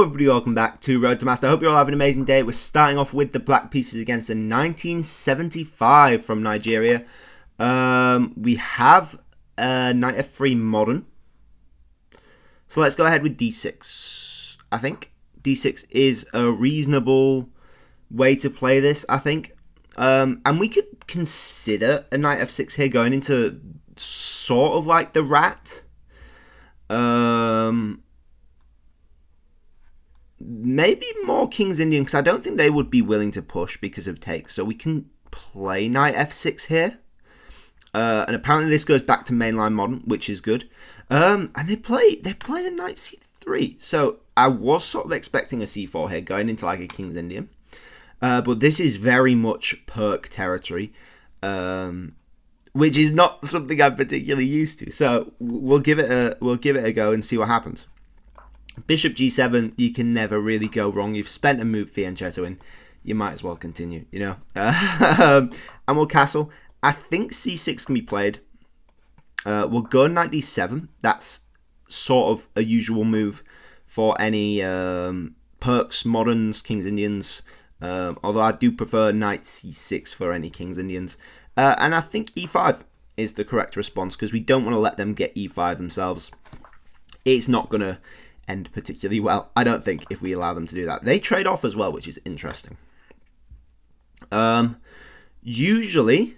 Hello everybody, welcome back to Road to Master. I hope you're all having an amazing day. We're starting off with the black pieces against the 1975 from Nigeria. We have Knight F3 Modern. So let's go ahead with D6, I think. D6 is a reasonable way to play this, I think. And we could consider a Knight F6 here going into sort of like the rat. Maybe more King's Indian, because I don't think they would be willing to push because of takes. So we can play Knight F6 here. And apparently this goes back to mainline modern, which is good. And they play a Knight C3. So I was sort of expecting a C4 here, going into like a King's Indian. But this is very much Perk territory, which is not something I'm particularly used to. So we'll give it a go and see what happens. Bishop G7, you can never really go wrong. You've spent a move fianchetto in, you might as well continue, you know. And we'll castle. I think C6 can be played. We'll go Knight D7. That's sort of a usual move for any Perks, Moderns, King's Indians. Although I do prefer Knight C6 for any King's Indians. And I think E5 is the correct response, because we don't want to let them get E5 themselves. It's not going to end particularly well, I don't think, if we allow them to do that. They trade off as well, which is interesting. Usually,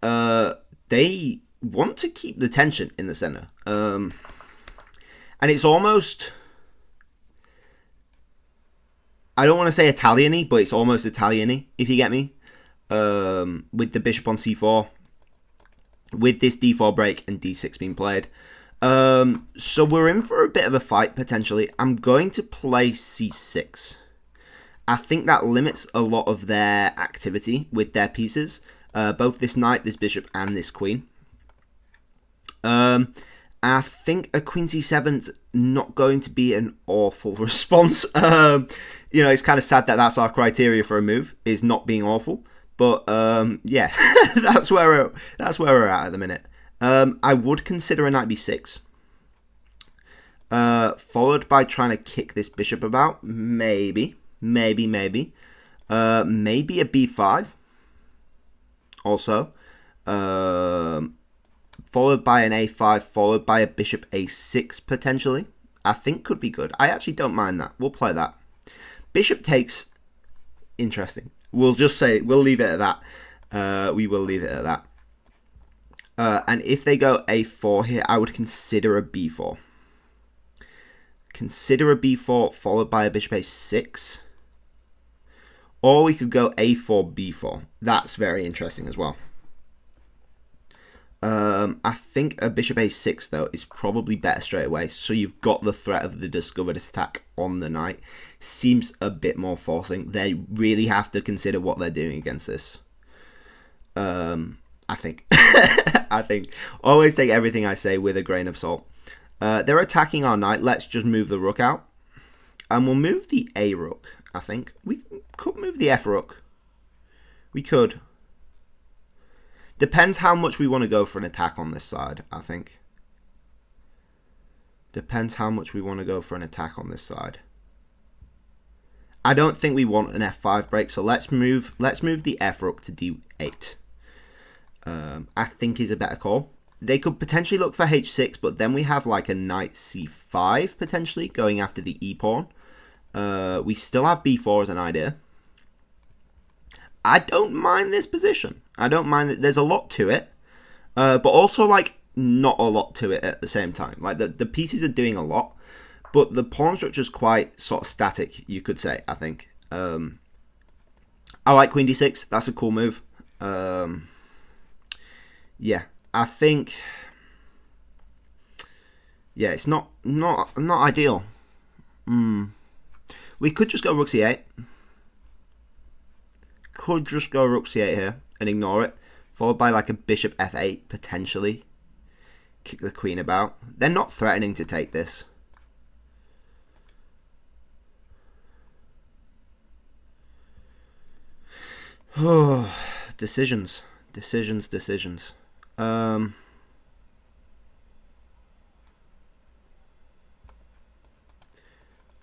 they want to keep the tension in the center. And it's almost, I don't want to say Italian-y, but it's almost Italian-y, if you get me. With the bishop on C4, with this D4 break and D6 being played. So we're in for a bit of a fight, potentially. I'm going to play C6. I think that limits a lot of their activity with their pieces. Both this knight, this bishop, and this queen. I think a queen C7's not going to be an awful response. You know, it's kind of sad that that's our criteria for a move, is not being awful. But, yeah, that's where we're at the minute. I would consider a Knight B6. Followed by trying to kick this bishop about. Maybe. Maybe a B5. Also. Followed by an A5. Followed by a bishop A6, potentially. I think could be good. I actually don't mind that. We'll play that. Bishop takes. Interesting. We'll just say, we'll leave it at that. We will leave it at that. And if they go A4 here, I would consider a B4. Consider a B4 followed by a bishop A6. Or we could go A4, B4. That's very interesting as well. I think a bishop A6, though, is probably better straight away. So you've got the threat of the discovered attack on the knight. Seems a bit more forcing. They really have to consider what they're doing against this. I think. I think. Always take everything I say with a grain of salt. They're attacking our knight. Let's just move the rook out. And we'll move the A rook, I think. We could move the F rook. We could. Depends how much we want to go for an attack on this side, I think. Depends how much we want to go for an attack on this side. I don't think we want an F5 break, so let's move the F rook to D8. I think is a better call. They could potentially look for H6, but then we have like a Knight C5 potentially going after the E pawn. We still have B4 as an idea. I don't mind this position. I don't mind that there's a lot to it, but also like not a lot to it at the same time. Like the pieces are doing a lot, but the pawn structure is quite sort of static, you could say, I think. I like Queen D6. That's a cool move. Yeah, I think. Yeah, it's not ideal. We could just go Rook C8. Could just go Rook C8 here and ignore it, followed by like a Bishop F8 potentially. Kick the queen about. They're not threatening to take this. Oh, decisions.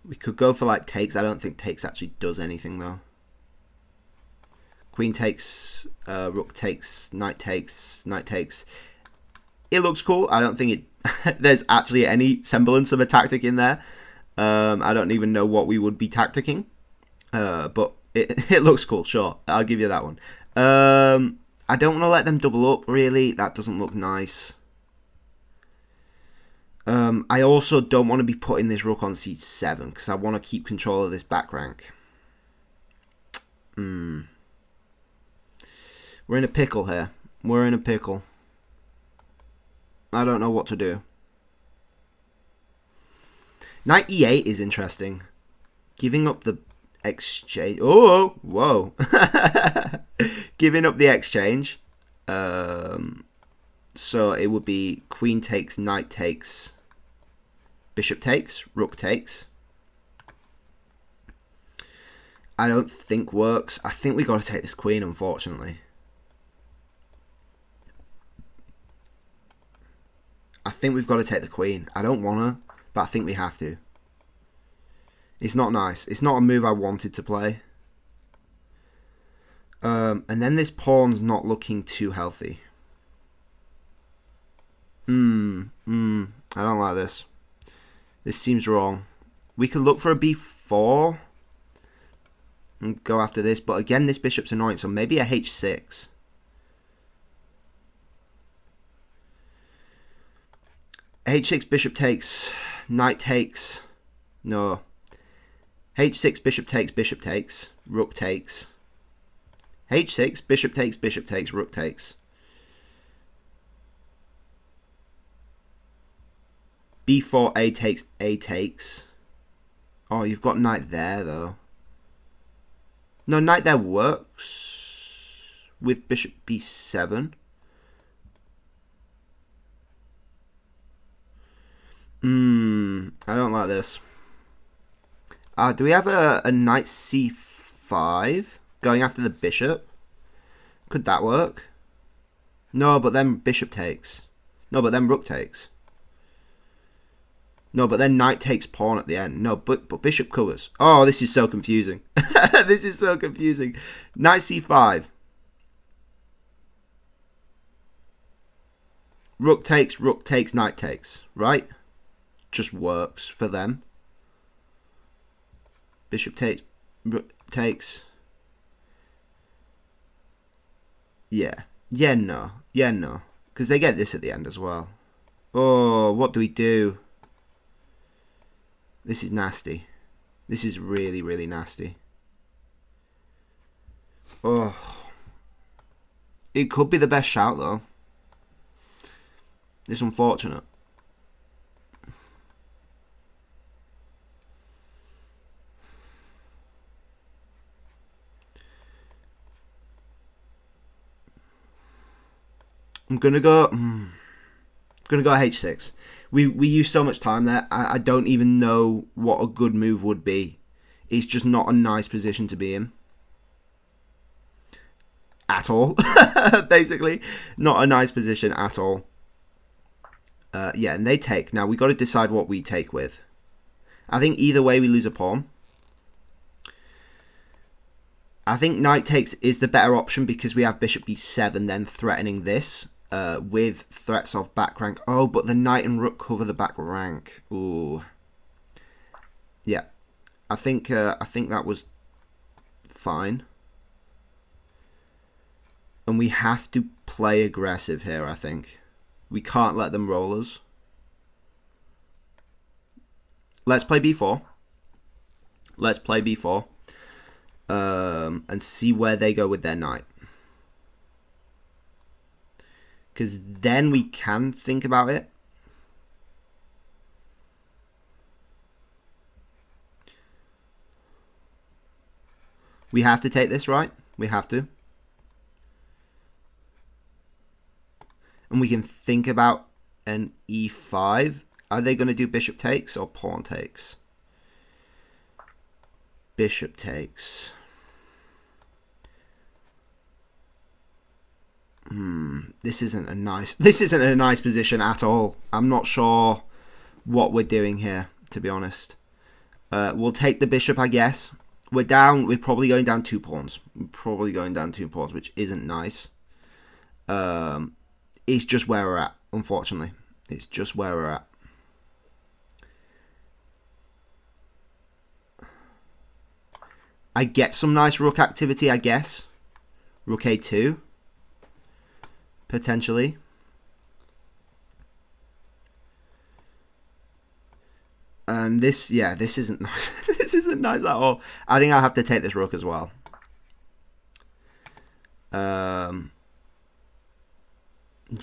We could go for like takes. I don't think takes actually does anything though. Queen takes, rook takes, knight takes, knight takes. It looks cool. I don't think it. There's actually any semblance of a tactic in there. I don't even know what we would be tacticking, but it looks cool. Sure, I'll give you that one. I don't want to let them double up. Really, that doesn't look nice. I also don't want to be putting this rook on c7 because I want to keep control of this back rank. We're in a pickle here. We're in a pickle. I don't know what to do. Knight e8 is interesting. Giving up the exchange. Oh, whoa. Giving up the exchange. So it would be queen takes, knight takes, bishop takes, rook takes. I don't think works. I think we got to take this queen, unfortunately. I think we've got to take the queen. I don't want to, but I think we have to. It's not nice. It's not a move I wanted to play. And then this pawn's not looking too healthy. I don't like this. This seems wrong. We could look for a b4 and go after this, but again, this bishop's annoying, so maybe a h6. h6, bishop takes, knight takes. No. h6, bishop takes, rook takes. h6, bishop takes, rook takes. b4, a takes. Oh, you've got knight there, though. No, knight there works with bishop b7. I don't like this. Do we have a knight c5 going after the bishop? Could that work? No, but then bishop takes. No, but then rook takes. No, but then knight takes pawn at the end. No, but bishop covers. Oh, this is so confusing. This is so confusing. Knight c5. Rook takes, knight takes. Right? Just works for them. Bishop takes, rook takes. Yeah. Yeah, no. Yeah, no. Because they get this at the end as well. Oh, what do we do? This is nasty. This is really, really nasty. Oh. It could be the best shout, though. It's unfortunate. I'm gonna go h6. We use so much time there. I don't even know what a good move would be. It's just not a nice position to be in. At all. Basically. Not a nice position at all. Yeah, and they take. Now, we got to decide what we take with. I think either way we lose a pawn. I think knight takes is the better option because we have bishop b7 then threatening this. With threats of back rank. Oh, but the knight and rook cover the back rank. Ooh. Yeah. I think that was fine. And we have to play aggressive here, I think. We can't let them roll us. Let's play b4. Let's play b4. And see where they go with their knight. Because then we can think about it. We have to take this, right? We have to. And we can think about an e5. Are they going to do bishop takes or pawn takes? Bishop takes. This isn't a nice position at all. I'm not sure what we're doing here, to be honest. We'll take the bishop, I guess. We're down. We're probably going down 2 pawns. Which isn't nice. It's just where we're at, unfortunately. It's just where we're at. I get some nice rook activity, I guess. Rook A2. Potentially. And this isn't nice. This isn't nice at all. I think I'll have to take this rook as well.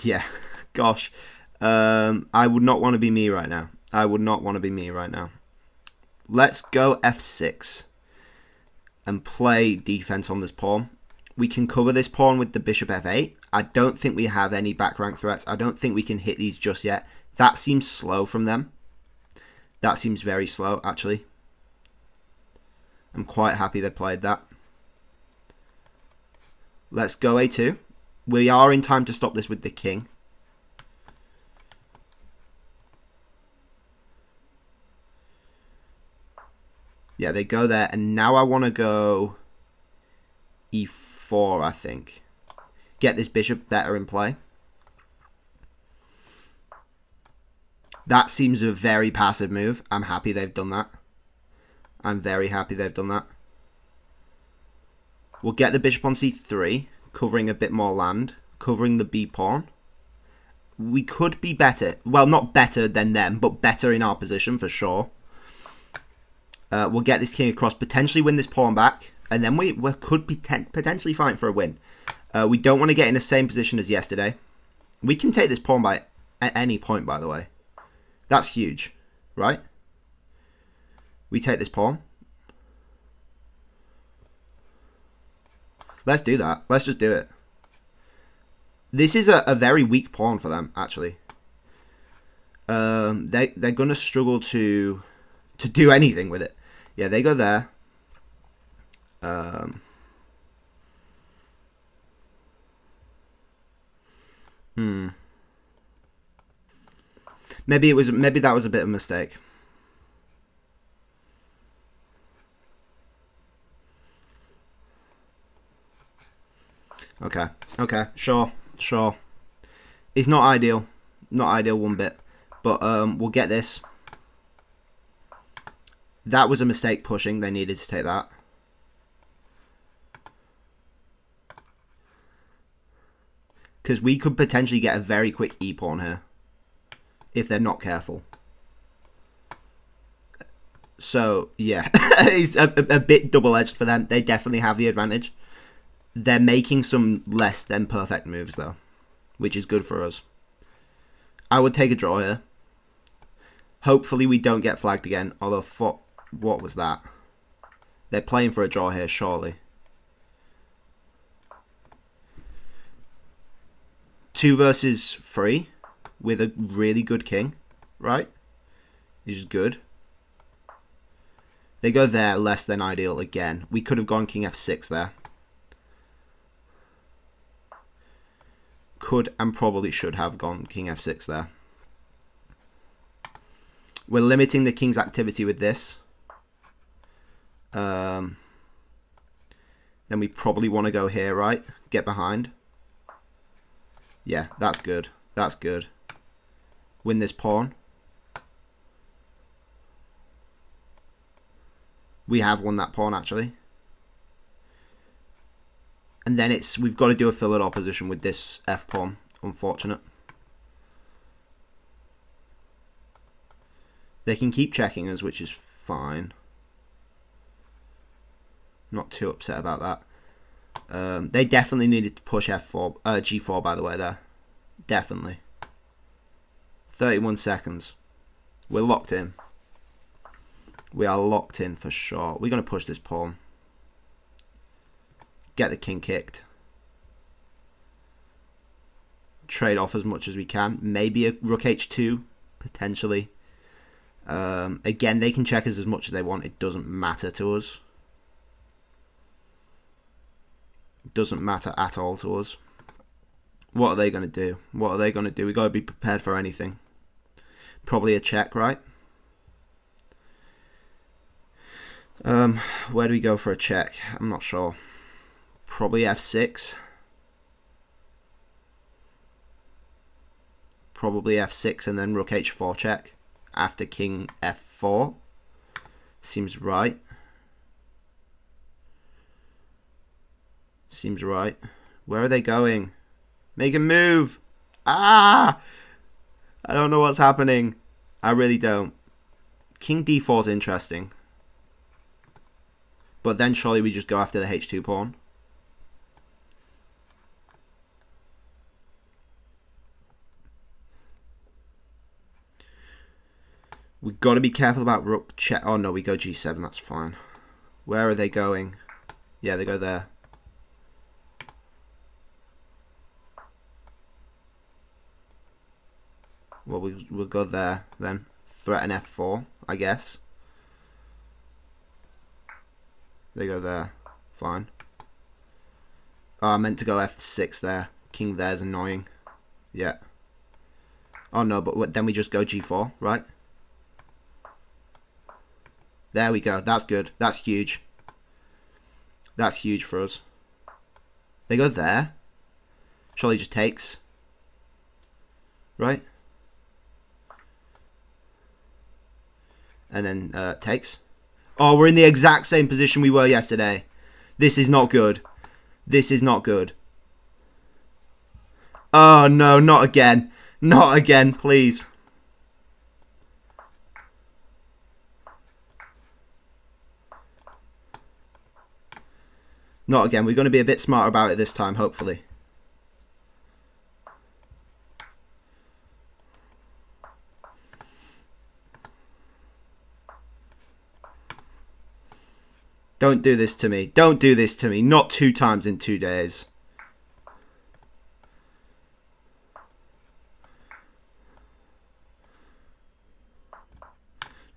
Yeah, gosh. I would not want to be me right now. Let's go f6 and play defense on this pawn. We can cover this pawn with the bishop f8. I don't think we have any back rank threats. I don't think we can hit these just yet. That seems slow from them. That seems very slow, actually. I'm quite happy they played that. Let's go a2. We are in time to stop this with the king. Yeah, they go there. And now I want to go e4, I think. Get this bishop better in play. That seems a very passive move. I'm happy they've done that. I'm very happy they've done that. We'll get the bishop on c3, covering a bit more land, covering the b pawn. We could be better. Well, not better than them, but better in our position for sure. We'll get this king across, potentially win this pawn back, and then we could be potentially fighting for a win. We don't want to get in the same position as yesterday. We can take this pawn at any point, by the way. That's huge, right? We take this pawn. Let's do that. Let's just do it. This is a very weak pawn for them, actually. They're going to struggle to do anything with it. Yeah, they go there. Maybe that was a bit of a mistake. Okay, sure. It's not ideal. Not ideal one bit. But we'll get this. That was a mistake pushing. They needed to take that. Because we could potentially get a very quick e-pawn here. If they're not careful. So, yeah. It's a bit double-edged for them. They definitely have the advantage. They're making some less than perfect moves, though. Which is good for us. I would take a draw here. Hopefully we don't get flagged again. Although, what was that? They're playing for a draw here, surely. 2 versus 3 with a really good king, right? Is good. They go there, less than ideal again. We could have gone king f6 there. Could and probably should have gone king f6 there. We're limiting the king's activity with this. Then we probably want to go here, right? Get behind. Yeah, that's good. That's good. Win this pawn. We have won that pawn, actually. And then we've got to do a fillet opposition with this f pawn. Unfortunate. They can keep checking us, which is fine. Not too upset about that. They definitely needed to push f4, g4, by the way, there. Definitely. 31 seconds. We're locked in. We are locked in for sure. We're going to push this pawn. Get the king kicked. Trade off as much as we can. Maybe a rook h2, potentially. Again, they can check us as much as they want. It doesn't matter to us. It doesn't matter at all to us. What are they going to do? What are they going to do? We've got to be prepared for anything. Probably a check, right? Where do we go for a check? I'm not sure. Probably f6. Probably f6 and then rook h4 check after king f4. Seems right. Seems right. Where are they going? Make a move! Ah! I don't know what's happening. I really don't. King d4 is interesting. But then surely we just go after the h2 pawn. We've got to be careful about rook check. Oh no, we go g7, that's fine. Where are they going? Yeah, they go there. Well, we'll go there then. Threaten f4, I guess. They go there. Fine. Oh, I meant to go f6 there. King there's annoying. Yeah. Oh no, but then we just go g4, right? There we go. That's good. That's huge. That's huge for us. They go there. Surely just takes. Right? And then takes. Oh, we're in the exact same position we were yesterday. This is not good. This is not good. Oh no, not again. Not again, please. Not again. We're going to be a bit smarter about it this time, hopefully. Don't do this to me. Don't do this to me. Not 2 times in 2 days.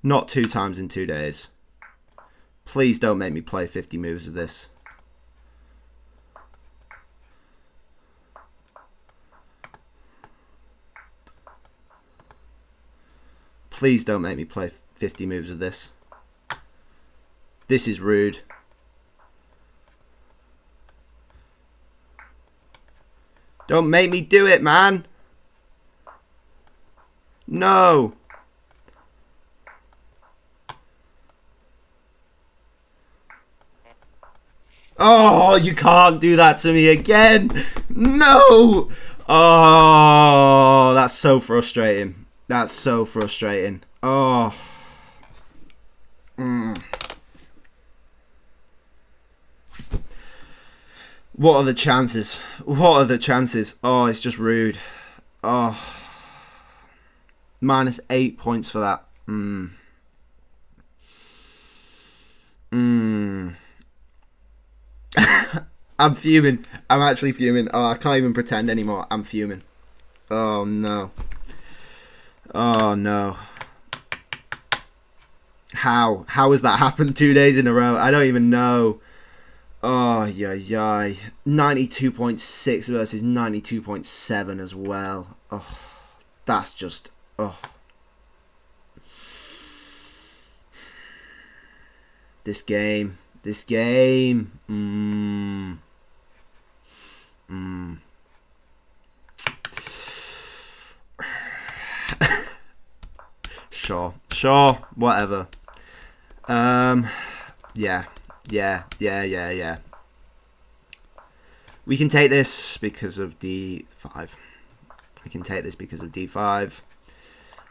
Not 2 times in 2 days. Please don't make me play 50 moves of this. Please don't make me play 50 moves of this. This is rude. Don't make me do it, man. No. Oh, you can't do that to me again. No. Oh, that's so frustrating. That's so frustrating. Oh. What are the chances? What are the chances? Oh, it's just rude. Oh. -8 points for that. I'm fuming. I'm actually fuming. Oh, I can't even pretend anymore. I'm fuming. Oh, no. Oh, no. How? How has that happened 2 days in a row? I don't even know. Oh, yeah. 92.6 versus 92.7 as well. Oh, that's just... Oh. This game. Sure, whatever. Yeah. We can take this because of d5. We can take this because of d5.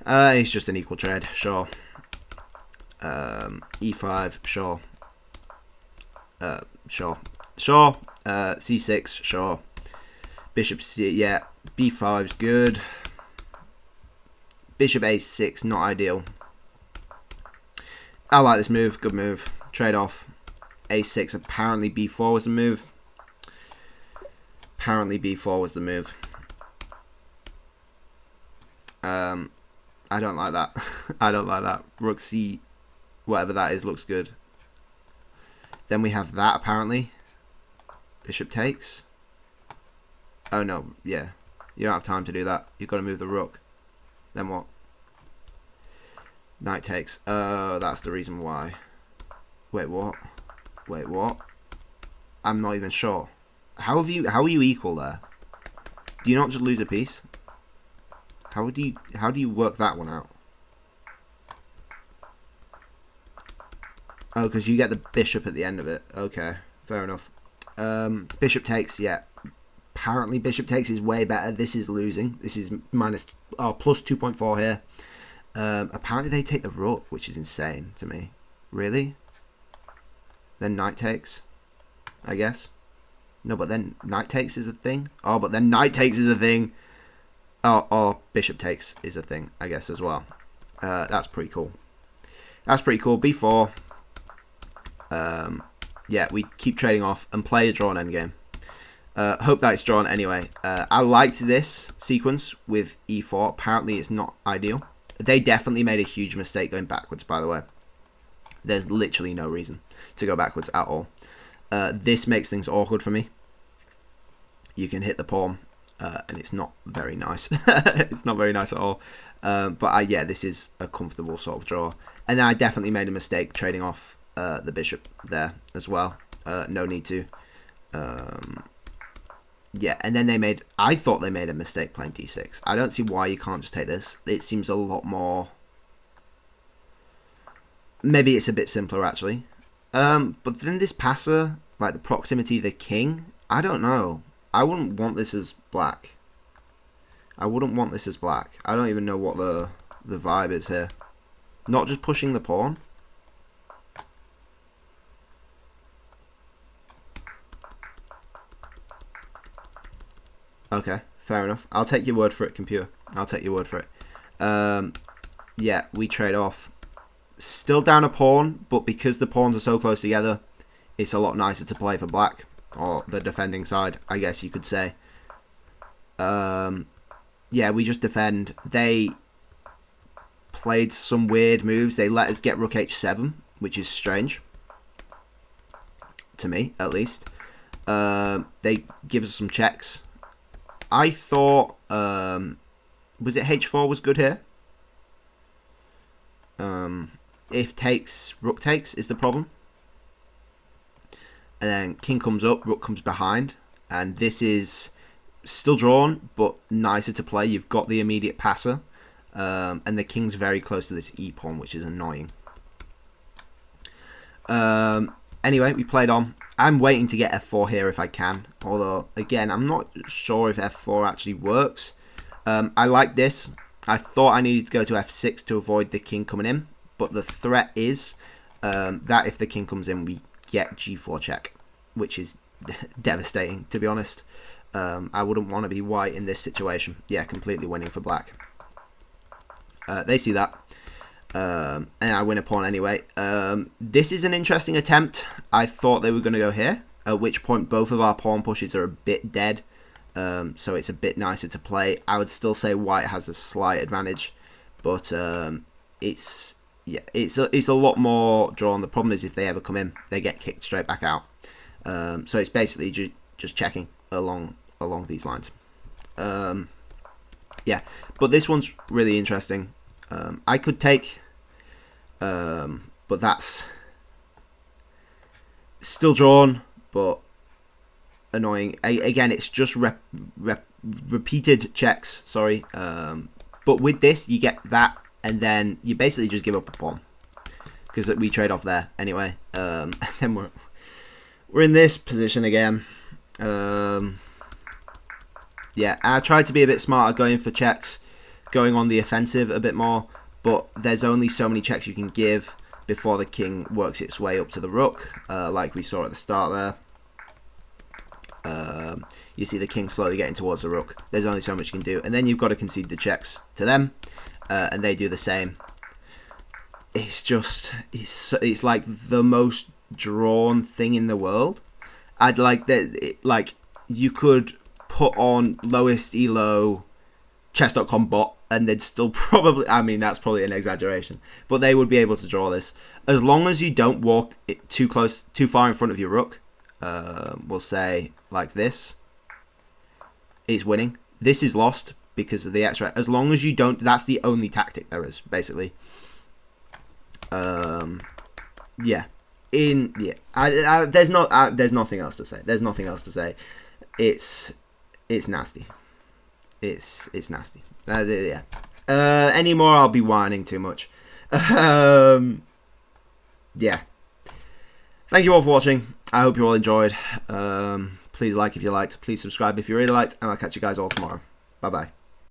It's just an equal trade, sure. E5, sure. Sure. C6, sure. Bishop C, yeah. B5's good. Bishop A6, not ideal. I like this move, good move. Trade off. A6, apparently B4 was the move. I don't like that. I don't like that. Rook C, whatever that is, looks good. Then we have that, apparently. Bishop takes. Oh, no, yeah. You don't have time to do that. You've got to move the rook. Then what? Knight takes. Oh, that's the reason why. Wait, what? Wait, what? I'm not even sure. How are you equal there? Do you not just lose a piece? How do you work that one out? Oh, because you get the bishop at the end of it. Okay, fair enough. Bishop takes, yeah. Apparently bishop takes is way better. This is losing. This is plus 2.4 here. Apparently they take the rook, which is insane to me. Really? Then knight takes, I guess. No, but then knight takes is a thing. Oh, but then knight takes is a thing. Oh, or bishop takes is a thing, I guess, as well. That's pretty cool. That's pretty cool. B4. Yeah, we keep trading off and play a drawn endgame. Hope that it's drawn anyway. I liked this sequence with e4. Apparently it's not ideal. They definitely made a huge mistake going backwards, by the way. There's literally no reason to go backwards at all. This makes things awkward for me. You can hit the pawn, and it's not very nice. It's not very nice at all. But yeah, this is a comfortable sort of draw. And then I definitely made a mistake trading off the bishop there as well. No need to. Yeah, and then I thought they made a mistake playing d6. I don't see why you can't just take this. It seems a lot more... Maybe it's a bit simpler, actually. But then this passer, like the proximity of the king, I don't know. I wouldn't want this as black. I wouldn't want this as black. I don't even know what the vibe is here. Not just pushing the pawn. Okay, fair enough. I'll take your word for it, computer. I'll take your word for it. Yeah, we trade off. Still down a pawn, but because the pawns are so close together, it's a lot nicer to play for black. Or the defending side, I guess you could say. Yeah, we just defend. They played some weird moves. They let us get rook h7, which is strange. To me, at least. They give us some checks. I thought, was it h4 was good here? If takes, rook takes is the problem. And then king comes up, rook comes behind. And this is still drawn, but nicer to play. You've got the immediate passer. And the king's very close to this e-pawn, which is annoying. Anyway, we played on. I'm waiting to get f4 here if I can. Although, again, I'm not sure if f4 actually works. I like this. I thought I needed to go to f6 to avoid the king coming in. But the threat is that if the king comes in, we get g4 check. Which is devastating, to be honest. I wouldn't want to be white in this situation. Yeah, completely winning for black. They see that. And I win a pawn anyway. This is an interesting attempt. I thought they were going to go here, at which point both of our pawn pushes are a bit dead. So it's a bit nicer to play. I would still say white has a slight advantage, but it's a lot more drawn. The problem is if they ever come in, they get kicked straight back out. So it's basically just checking along these lines. Yeah, but this one's really interesting. I could take, but that's still drawn, but annoying. Again, it's just repeated checks, sorry. But with this, you get that, and then you basically just give up a pawn. Because we trade off there, anyway. And then we're in this position again. Yeah, I tried to be a bit smarter going for checks, going on the offensive a bit more, but there's only so many checks you can give before the king works its way up to the rook, like we saw at the start there. You see the king slowly getting towards the rook. There's only so much you can do, and then you've got to concede the checks to them, and they do the same. It's just, it's like the most drawn thing in the world. I'd like that, like, you could put on lowest elo chess.com bot and they'd still probably, I mean, that's probably an exaggeration, but they would be able to draw this. As long as you don't walk it too far in front of your rook, we'll say like this, it's winning. This is lost because of the extra. As long as you don't, that's the only tactic there is, basically. Yeah. there's nothing else to say. There's nothing else to say. It's nasty. It's nasty. Yeah. Any more, I'll be whining too much. Yeah. Thank you all for watching. I hope you all enjoyed. Please like if you liked. Please subscribe if you really liked. And I'll catch you guys all tomorrow. Bye-bye.